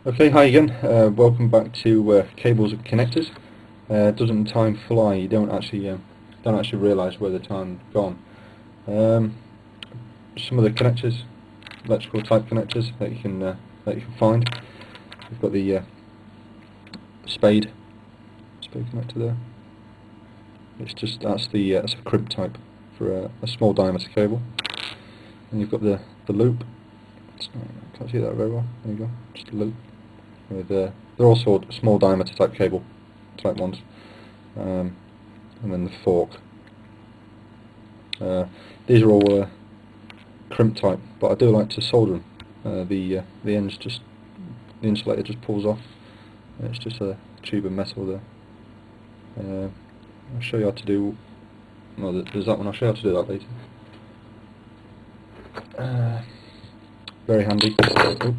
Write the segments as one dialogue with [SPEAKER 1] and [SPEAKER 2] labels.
[SPEAKER 1] Okay, hi again. Welcome back to Cables and Connectors. Doesn't time fly? You don't actually realise where the time's gone. Some of the connectors, electrical type connectors that you can find. We've got the spade connector there. That's a crib type for a small diameter cable. And you've got the loop. Can't see that very well. There you go. Just a loop. They're also small diameter type cable type ones, and then the fork. These are all crimp type, but I do like to solder them. The ends the insulator just pulls off. It's just a tube of metal there. I'll show you how to do. No, there's that one. I'll show you how to do that later. Very handy. Oh.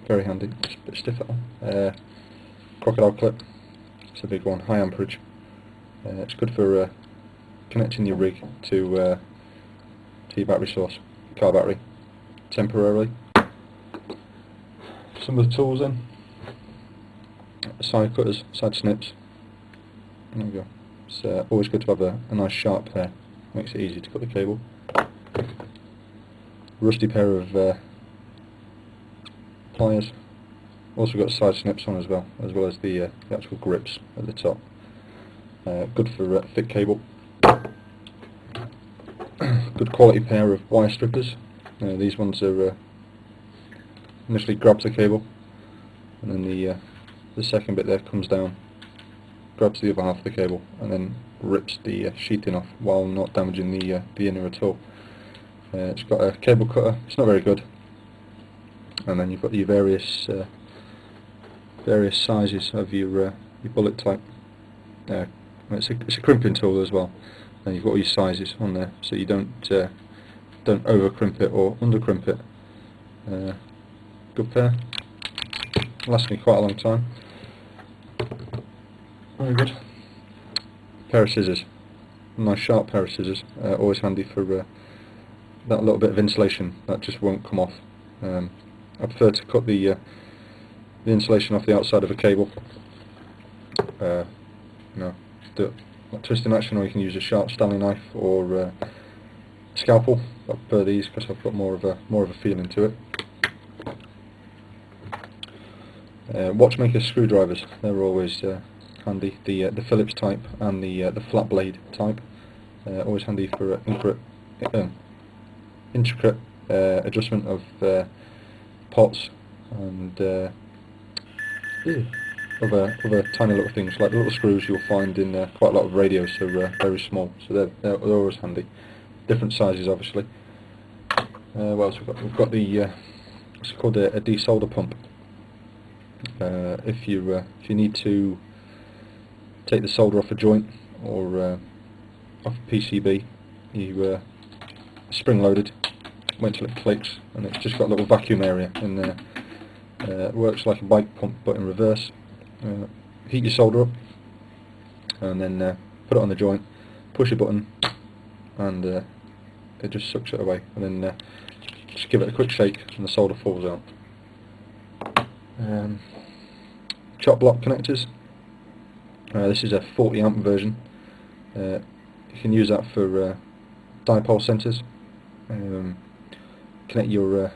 [SPEAKER 1] Very handy, just a bit stiff that one. Crocodile clip, it's a big one, high amperage. It's good for connecting your rig to your battery source, car battery, temporarily. Some of the tools then, side cutters, side snips. There we go. It's always good to have a nice sharp pair, makes it easy to cut the cable. Rusty pair of pliers. Also got side snips on as well as the actual grips at the top. Good for thick cable. Good quality pair of wire strippers. These ones are initially grabs the cable, and then the second bit there comes down, grabs the other half of the cable, and then rips the sheathing off while not damaging the inner at all. It's got a cable cutter. It's not very good. And then you've got your various sizes of your bullet type. It's a crimping tool as well. And you've got all your sizes on there, so you don't over crimp it or under crimp it. Good pair. Lasts me quite a long time. Very good. Pair of scissors. A nice sharp pair of scissors. Always handy for that little bit of insulation that just won't come off. I prefer to cut the insulation off the outside of a cable. Do it like twisting action, or you can use a sharp Stanley knife or a scalpel. I prefer these because I've got more of a feeling to it. Watchmaker screwdrivers, they're always handy. The Phillips type and the flat blade type, always handy for intricate adjustment of pots and other tiny little things, like the little screws you'll find in quite a lot of radios. They're very small, so they're always handy. Different sizes, obviously. What else we've got the it's called a desolder pump. If you need to take the solder off a joint or off a PCB, you spring loaded. Wait till it clicks, and it's just got a little vacuum area in there. It works like a bike pump but in reverse. Heat your solder up, and then put it on the joint, push a button, and it just sucks it away, and then just give it a quick shake and the solder falls out. Chop block connectors. This is a 40 amp version. You can use that for dipole centers. Connect your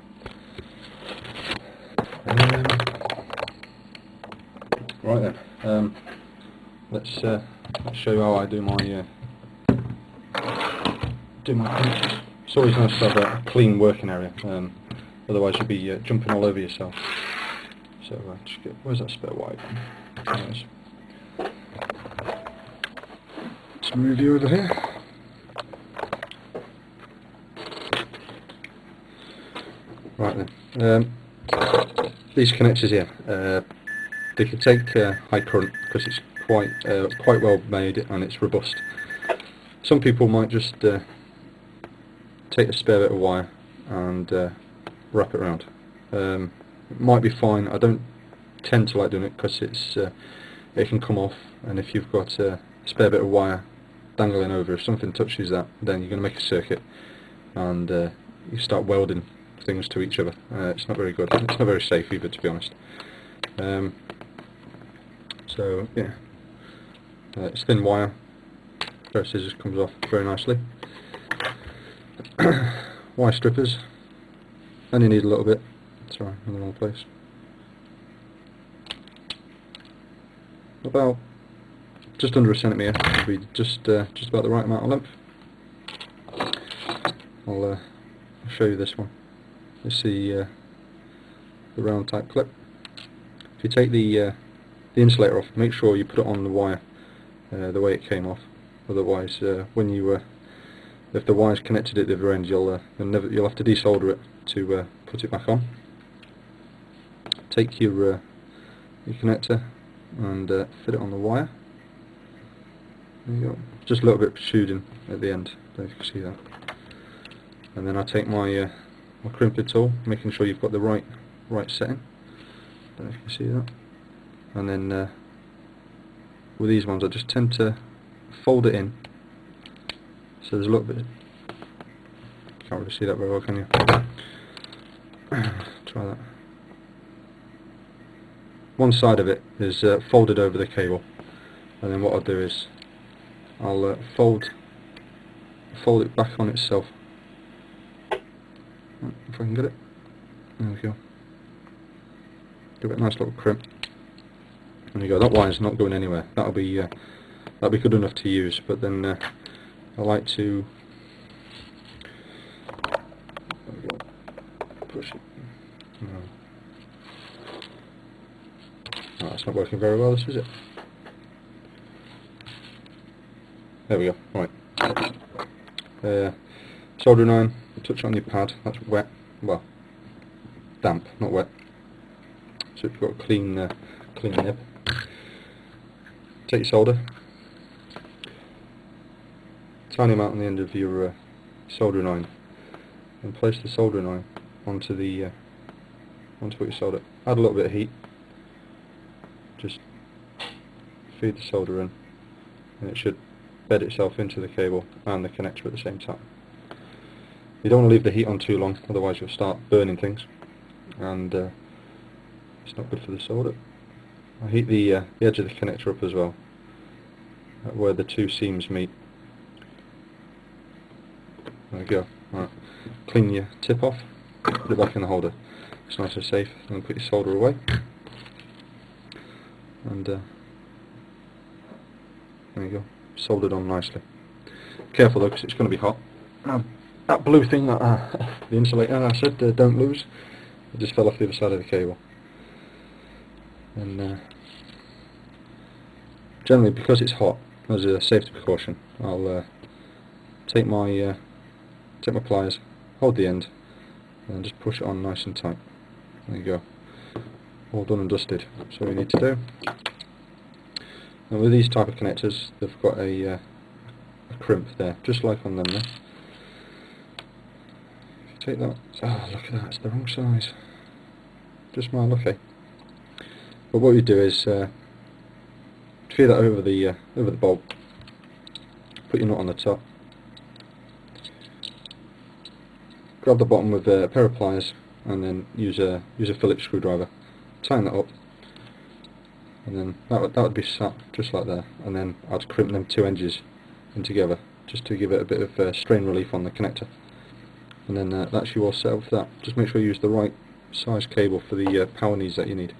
[SPEAKER 1] right then. Let's show you how I do my connectors. It's always nice to have a clean working area. Otherwise you'll be jumping all over yourself. So just where's that spare wire? Anyways, let's move you over here. Right then, these connectors here, they can take high current because it's quite well made and it's robust. Some people might just take a spare bit of wire and wrap it around. It might be fine. I don't tend to like doing it because it can come off, and if you've got a spare bit of wire dangling over, if something touches that, then you're going to make a circuit and you start welding things to each other. It's not very good. It's not very safe either, to be honest. So yeah, it's thin wire. Pair of scissors comes off very nicely. Wire strippers. Only need a little bit. Sorry, in the wrong place. About just under a centimetre would be just about the right amount of length. I'll show you this one. It's the round type clip. If you take the insulator off, make sure you put it on the wire the way it came off. Otherwise, when you if the wire's connected at the other end, you'll have to desolder it to put it back on. Take your connector and fit it on the wire. There you go. Just a little bit protruding at the end. There you can see that. And then I take my my crimper tool, making sure you've got the right setting. Don't know if you can see that. And then with these ones, I just tend to fold it in. So there's a little bit. Can't really see that very well, can you? Try that. One side of it is folded over the cable, and then what I'll do is I'll fold it back on itself. If I can get it. There we go. Give it a nice little crimp. There you go. That wire's not going anywhere. That'll be good enough to use. But then I like to push it. No. Oh, that's not working very well, this is it? There we go. Right. Soldering iron. Touch on your pad. That's wet. Well, damp, not wet. So if you've got a clean nib, take your solder. Tiny amount on the end of your soldering iron, and place the soldering iron onto what you solder. Add a little bit of heat. Just feed the solder in, and it should bed itself into the cable and the connector at the same time. You don't want to leave the heat on too long, otherwise you'll start burning things, and it's not good for the solder. I heat the edge of the connector up as well, where the two seams meet. There we go. Right. Clean your tip off, put it back in the holder. It's nice and safe. And put your solder away. And there you go. Soldered on nicely. Careful though, because it's going to be hot. That blue thing, that the insulator I said don't lose, it just fell off the other side of the cable. And generally, because it's hot, as a safety precaution, I'll take my pliers, hold the end, and just push it on nice and tight. There you go. All done and dusted. That's all we need to do. And with these type of connectors, they've got a crimp there, just like on them there. Take that. Oh, look at that! It's the wrong size. Just my lucky. But what you do is feed that over the bolt. Put your nut on the top. Grab the bottom with a pair of pliers, and then use a Phillips screwdriver. Tighten that up, and then that would be sat just like that. And then I'd crimp them two edges in together, just to give it a bit of strain relief on the connector. And then that's you all set up for that. Just make sure you use the right size cable for the power needs that you need.